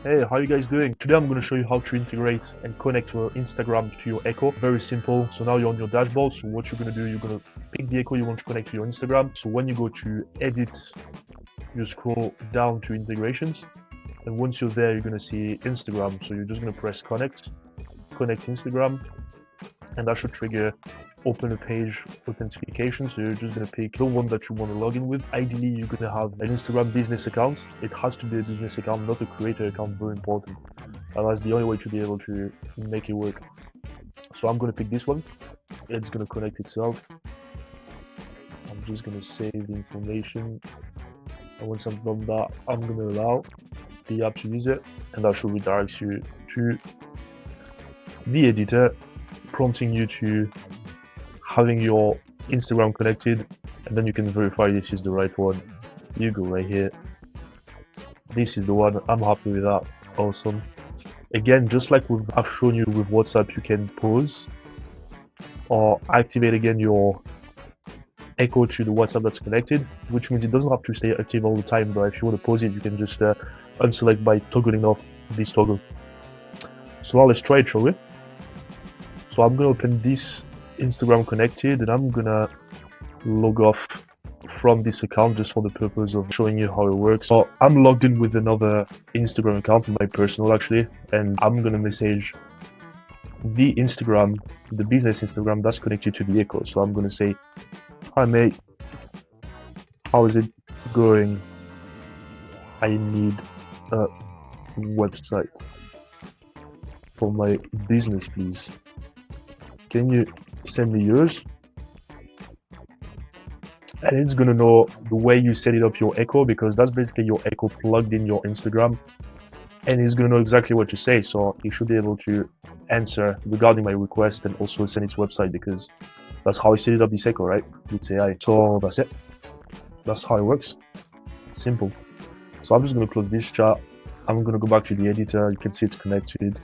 Hey, how you guys doing? Today I'm going to show you how to integrate and connect your Instagram to your Echo. Very simple. So now you're on your dashboard. So what you're going to do, you're going to pick the Echo you want to connect to your Instagram. So when you go to edit, you scroll down to integrations. And once you're there, you're going to see Instagram. So you're just going to press connect Instagram. And that should trigger open a page authentication. So you're just going to pick the one that you want to log in with. Ideally, you're going to have an Instagram business account. It has to be a business account, not a creator account. Very important. That's the only way to be able to make it work. So I'm going to pick this one. It's going to connect itself. I'm just going to save the information. And once I've done that, I'm going to allow the app to use it. And that should redirect you to the editor, prompting you to having your Instagram connected, and then you can verify this is the right one. You go right here. This is the one. I'm happy with that. Awesome. Again, just like I've shown you with WhatsApp, you can pause or activate again your Echo to the WhatsApp that's connected, which means it doesn't have to stay active all the time. But if you want to pause it, you can just unselect by toggling off this toggle. So now let's try it, shall we? So I'm going to open this Instagram connected, and I'm gonna log off from this account just for the purpose of showing you how it works. So I'm logged in with another Instagram account, my personal actually, and I'm gonna message the Instagram, the business Instagram that's connected to the Echo. So I'm gonna say, hi mate, how is it going? I need a website for my business, please. Can you send me yours? And it's gonna know the way you set it up your Echo, because that's basically your Echo plugged in your Instagram, and it's gonna know exactly what you say. So you should be able to answer regarding my request and also send its website, because that's how I set it up this Echo, right? It's AI. So that's it. That's how it works. It's simple. So I'm just gonna close this chat. I'm gonna go back to the editor. You can see it's connected.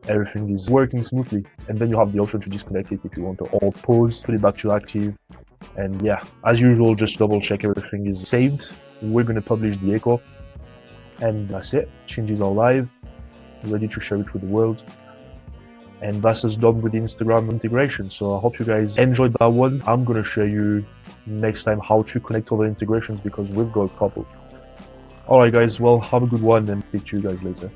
Everything is working smoothly, and then you have the option to disconnect it if you want to, or pause, put it back to active. And yeah, as usual, just double check everything is saved. We're going to publish the Echo, and that's it. Changes are live, ready to share it with the world, and that's just done with the Instagram integration. So I hope you guys enjoyed that one. I'm going to show you next time how to connect other integrations, because we've got a couple. Alright guys, well, have a good one, and speak to you guys later.